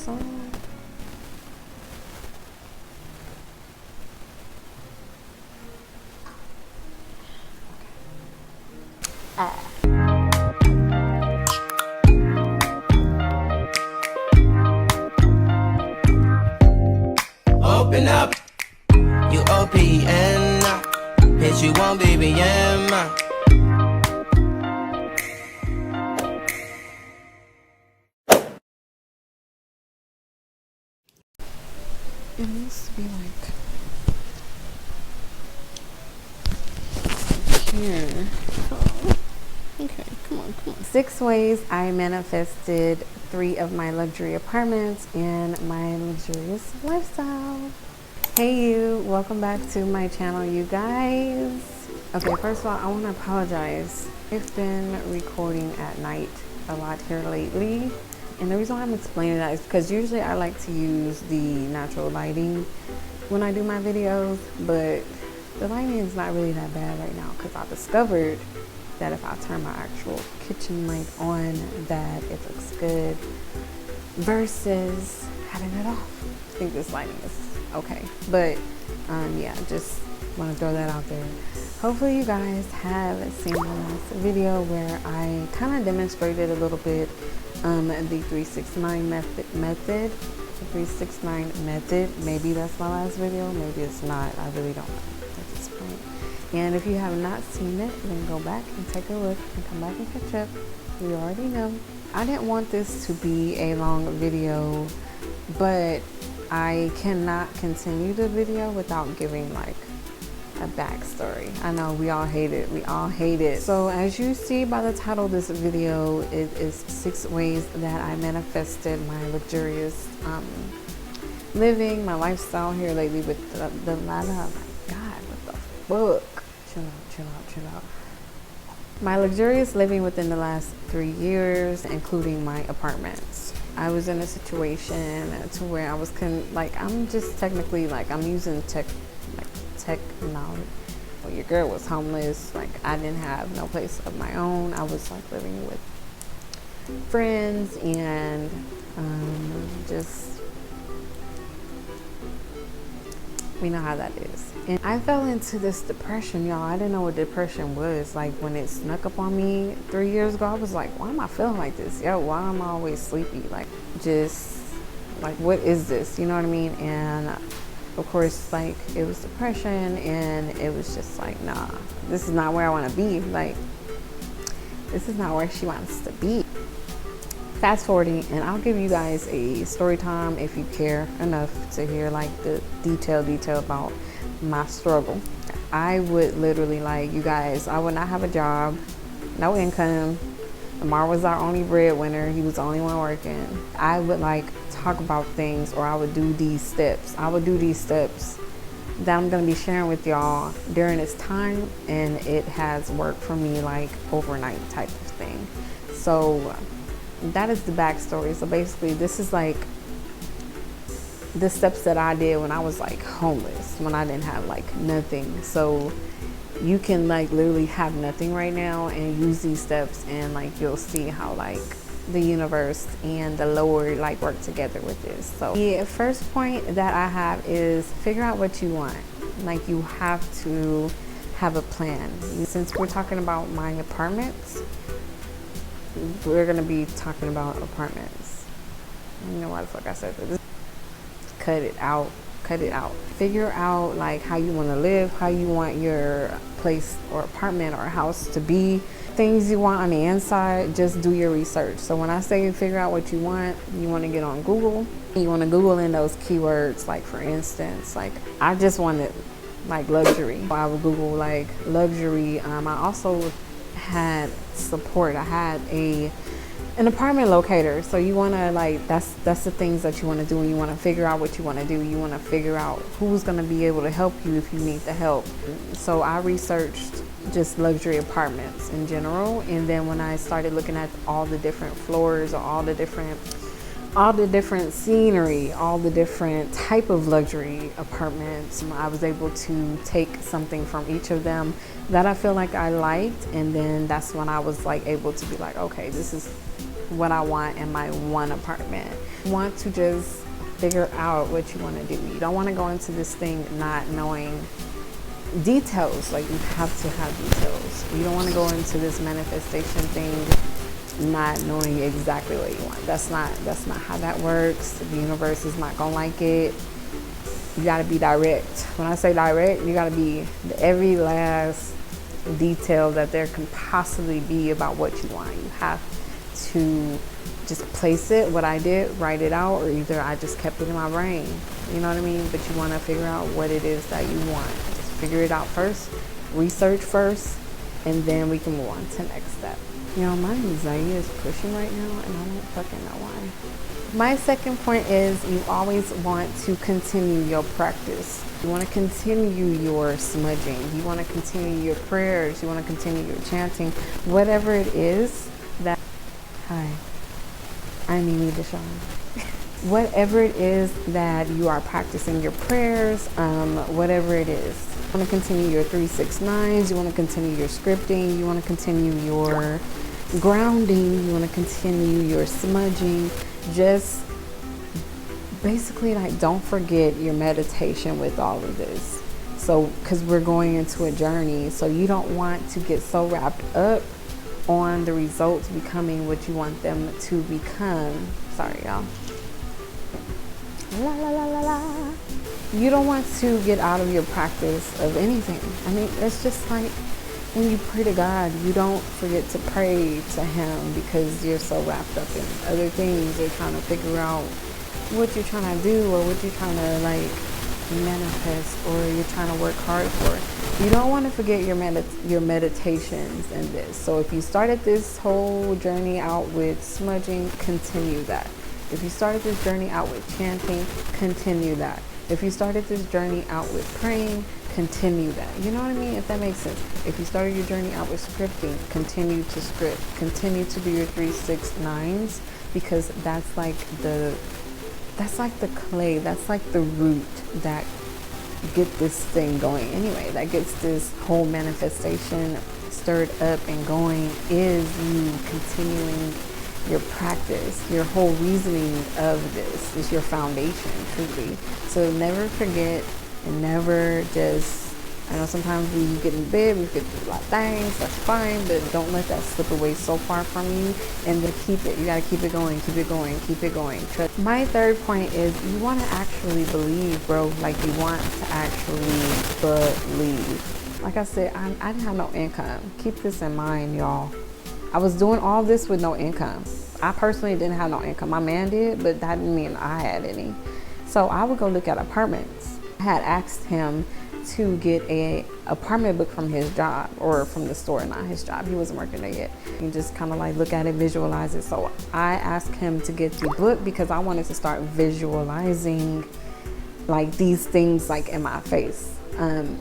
song. Open up, you OPN, bitch, you won't BBM. It needs to be like here. Oh. Okay, come on. 6 ways I manifested 3 of my luxury apartments and my luxurious lifestyle. Hey you, welcome back to my channel, you guys. Okay, first of all, I want to apologize. I've been recording at night a lot here lately. And the reason why I'm explaining that is because usually I like to use the natural lighting when I do my videos, but the lighting is not really that bad right now because I discovered that if I turn my actual kitchen light on, that it looks good versus having it off. I think this lighting is okay, but yeah, just want to throw that out there. Hopefully you guys have seen the last video where I kind of demonstrated a little bit the 369 method. The 369 method. Maybe that's my last video, maybe it's not. I really don't know at this point. And if you have not seen it, then go back and take a look and come back and catch up. You already know. I didn't want this to be a long video, but I cannot continue the video without giving like a backstory. I know we all hate it. So as you see by the title of this video, it is 6 ways that I manifested my luxurious living, my lifestyle here lately with the oh my God, what the fuck? Chill out. My luxurious living within the last 3 years, including my apartments. I was in a situation to where I was I'm just technically I'm using technology. Well, your girl was homeless. I didn't have no place of my own. I was living with friends and just, we know how that is. And I fell into this depression, y'all. I didn't know what depression was. When it snuck up on me 3 years ago, I was like, why am I feeling like this? Yo, why am I always sleepy? What is this? You know what I mean? And of course, it was depression, and it was just nah, this is not where I want to be. This is not where she wants to be. Fast forwarding, and I'll give you guys a story time if you care enough to hear the detail about my struggle. I would literally, you guys, I would not have a job, no income. Amar was our only breadwinner. He was the only one working. I would talk about things, or I would do these steps. That I'm going to be sharing with y'all during this time, and it has worked for me overnight type of thing. So that is the backstory. So basically this is the steps that I did when I was homeless, when I didn't have nothing. So you can literally have nothing right now and use these steps, and you'll see how the universe and the Lord work together with this. So the first point that I have is figure out what you want. You have to have a plan. Since we're talking about my apartments, we're gonna be talking about apartments. I don't know why the fuck I said that. Cut it out. Figure out how you want to live, how you want your place or apartment or house to be, things you want on the inside. Just do your research. So when I say figure out what you want to get on Google. You want to Google in those keywords. For instance, I just wanted luxury. I would Google luxury. I also had support. I had an apartment locator. So you want to that's the things that you want to do, and you want to figure out what you want to do. You want to figure out who's going to be able to help you if you need the help. So I researched just luxury apartments in general, and then when I started looking at all the different floors, or all the different scenery, all the different type of luxury apartments, I was able to take something from each of them that I feel I liked, and then that's when I was able to be okay, this is what I want in my one apartment. You want to just figure out what you want to do. You don't want to go into this thing not knowing details. Like, you have to have details. You don't want to go into this manifestation thing not knowing exactly what you want. That's not how that works. The universe is not gonna like it. You got to be direct. When I say direct, you got to be every last detail that there can possibly be about what you want. You have to just place it. What I did, write it out, or either I just kept it in my brain. You know what I mean? But you want to figure out what it is that you want. Just figure it out first, research first, and then we can move on to the next step. You know, my anxiety is pushing right now, and I don't fucking know why. My second point is you always want to continue your practice. You want to continue your smudging. You want to continue your prayers. You want to continue your chanting. Whatever it is that... Hi, I'm TheeMimiDeshun. Whatever it is that you are practicing, your prayers, whatever it is. You want to continue your 369s. You want to continue your scripting. You want to continue your grounding. You want to continue your smudging. Just basically, like, don't forget your meditation with all of this. So, because we're going into a journey, so you don't want to get so wrapped up on the results becoming what you want them to become. Sorry, y'all. La la la la la. You don't want to get out of your practice of anything. I mean, it's just like when you pray to God, you don't forget to pray to Him because you're so wrapped up in other things. You're trying to figure out what you're trying to do or what you're trying to like manifest or you're trying to work hard for. You don't want to forget your meditations in this. So if you started this whole journey out with smudging, continue that. If you started this journey out with chanting, continue that. If you started this journey out with praying, continue that. You know what I mean? If that makes sense. If you started your journey out with scripting, continue to script. Continue to do your 369s because that's like the clay. That's like the root that get this thing going anyway. That gets this whole manifestation stirred up and going is you continuing your practice. Your whole reasoning of this is your foundation, truly. So never forget and never just, I know sometimes we get in bed, we forget a lot of things, that's fine, but don't let that slip away so far from you, and then keep it. You gotta keep it going, keep it going, keep it going. My third point is you want to actually believe, bro. Like, you want to actually believe. Like I said, I didn't have no income. Keep this in mind, y'all. I was doing all this with no income. I personally didn't have no income. My man did, but that didn't mean I had any. So I would go look at apartments. I had asked him to get a apartment book from his job, or from the store, not his job. He wasn't working there yet. You just kind of like look at it, visualize it. So I asked him to get the book because I wanted to start visualizing like these things like in my face.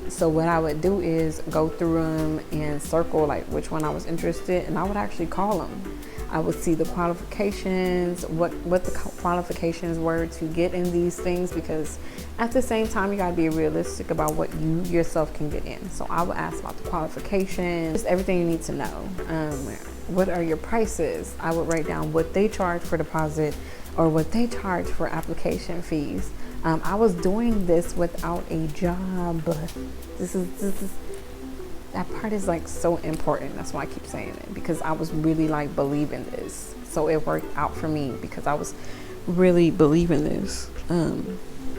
So what I would do is go through them and circle like which one I was interested in, and I would actually call them. I would see the qualifications, what the qualifications were to get in these things, because at the same time you gotta be realistic about what you yourself can get in. So I would ask about the qualifications, just everything you need to know. What are your prices? I would write down what they charge for deposit or what they charge for application fees. I was doing this without a job. This is that part is like so important. That's why I keep saying it, because I was really like believing this. So it worked out for me because I was really believing this.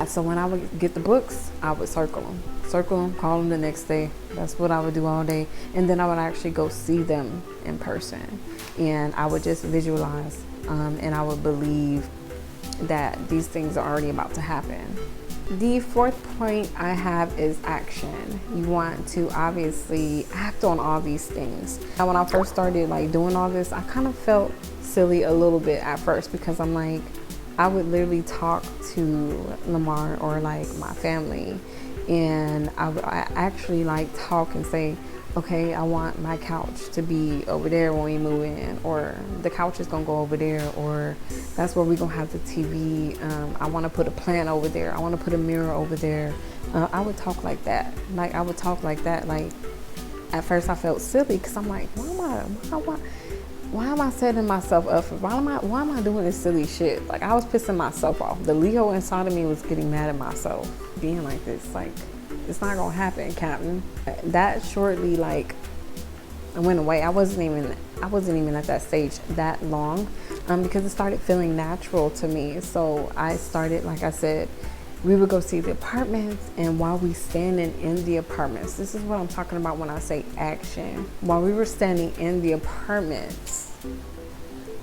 So when I would get the books, I would circle them, call them the next day. That's what I would do all day. And then I would actually go see them in person, and I would just visualize, and I would believe that these things are already about to happen. The fourth point I have is action. You want to obviously act on all these things. Now, when I first started like doing all this, I kind of felt silly a little bit at first, because I'm like, I would literally talk to Lamar or like my family, and I actually like talk and say, okay, I want my couch to be over there when we move in, or the couch is gonna go over there, or that's where we're gonna have the TV. I wanna put a plant over there. I wanna put a mirror over there. I would talk like that. Like at first I felt silly because I'm like, why? why am I setting myself up for, why am I doing this silly shit? Like, I was pissing myself off. The Leo inside of me was getting mad at myself being like this. Like, it's not gonna happen, Captain. That shortly, like, I went away. I wasn't even at that stage that long, because it started feeling natural to me. So I started, like I said, we would go see the apartments, and while we standing in the apartments, this is what I'm talking about when I say action. While we were standing in the apartments,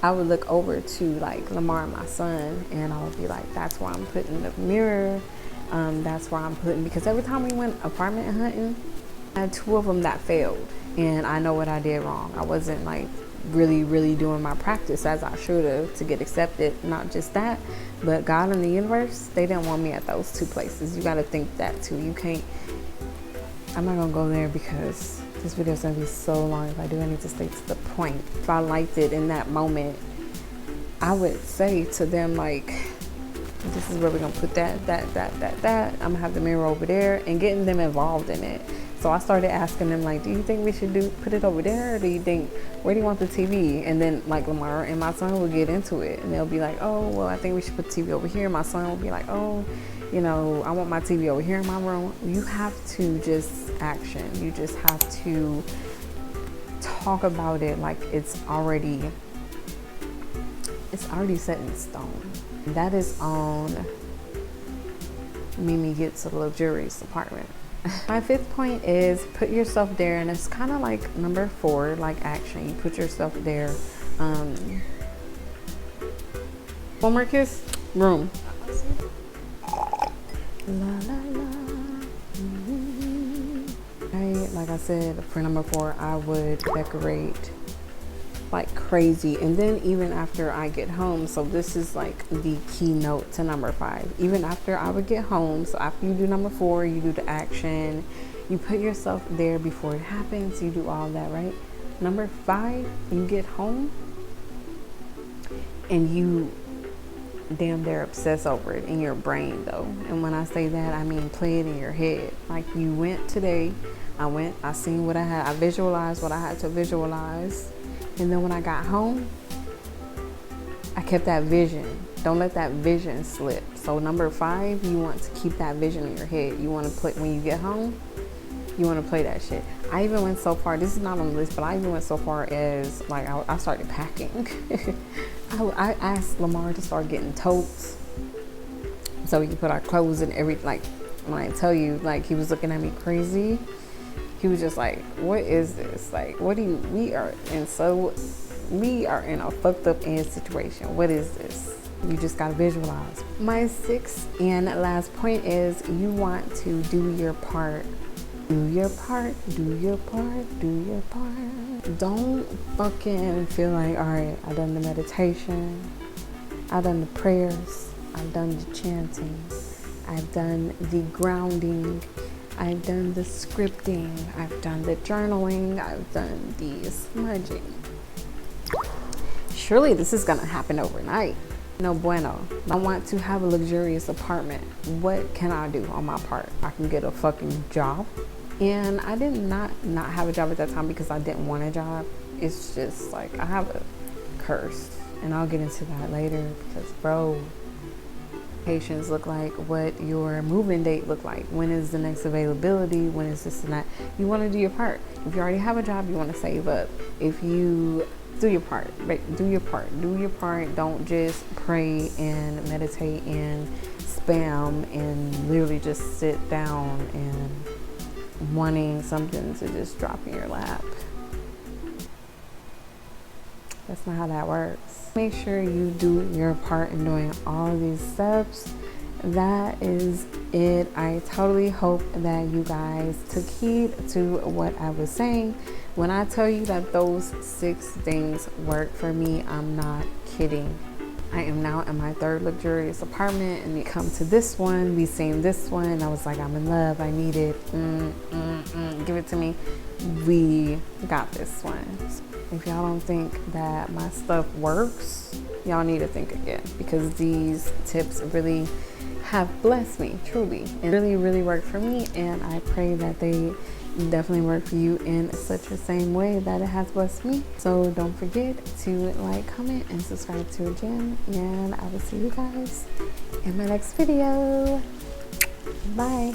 I would look over to like Lamar, my son, and I would be like, that's where I'm putting the mirror. That's where I'm putting, because every time we went apartment hunting, I had 2 of them that failed. And I know what I did wrong. I wasn't like really doing my practice as I should have to get accepted. Not just that, but God and the universe, they didn't want me at those 2 places. You got to think that too. You can't, I'm not gonna go there because this video is gonna be so long. If I do, I need to stay to the point. If I liked it in that moment, I would say to them, like, this is where we're gonna put that. I'm gonna have the mirror over there, and getting them involved in it. So I started asking them, like, do you think we should put it over there? Or do you think, where do you want the TV? And then like Lamar and my son would get into it, and they'll be like, oh, well, I think we should put the TV over here. My son will be like, oh, you know, I want my TV over here in my room. You have to just action. You just have to talk about it like it's already set in stone. That is on Mimi Gets a Luxurious Apartment. My 5th point is put yourself there, and it's kind of like number 4, like action. You put yourself there. One more kiss. Room. La, la, la. Like I said, for number 4, I would decorate like crazy. And then even after I get home, so this is like the keynote to number 5, even after I would get home, so after you do number 4, you do the action, you put yourself there before it happens, you do all that, right? Number 5, you get home and you damn near obsess over it in your brain though. And when I say that, I mean play it in your head. Like, you went today, I seen what I had, I visualized what I had to visualize. And then when I got home, I kept that vision. Don't let that vision slip. So number 5, you want to keep that vision in your head. You want to play, when you get home, you want to play that shit. I even went so far, this is not on the list, but I even went so far as, like, I started packing. I asked Lamar to start getting totes so we could put our clothes in every, like, when I tell you, like, he was looking at me crazy. He was just like, what is this? Like, we are in a fucked up ass situation. What is this? You just gotta visualize. My 6th and last point is you want to do your part. Do your part, do your part, do your part. Don't fucking feel like, all right, I've done the meditation, I've done the prayers, I've done the chanting, I've done the grounding, I've done the scripting, I've done the journaling, I've done the smudging. Surely this is gonna happen overnight. No bueno. I want to have a luxurious apartment. What can I do on my part? I can get a fucking job. And I did not have a job at that time because I didn't want a job. It's just like, I have a curse, and I'll get into that later because, bro, patients look like, what your moving date look like, when is the next availability, when is this and that. You want to do your part. If you already have a job, you want to save up. If you do your part, do your part. Don't just pray and meditate and spam and literally just sit down and wanting something to just drop in your lap. That's not how that works. Make sure you do your part in doing all these steps. That is it. I totally hope that you guys took heed to what I was saying. When I tell you that those 6 things work for me, I'm not kidding. I am now in my 3rd luxurious apartment, and we come to this one, we seen this one, and I was like, I'm in love, I need it, give it to me. We got this one. If y'all don't think that my stuff works, y'all need to think again, because these tips really have blessed me, truly, and really work for me. And I pray that they definitely work for you in such the same way that it has blessed me. So don't forget to like, comment, and subscribe to the channel, and I will see you guys in my next video. Bye.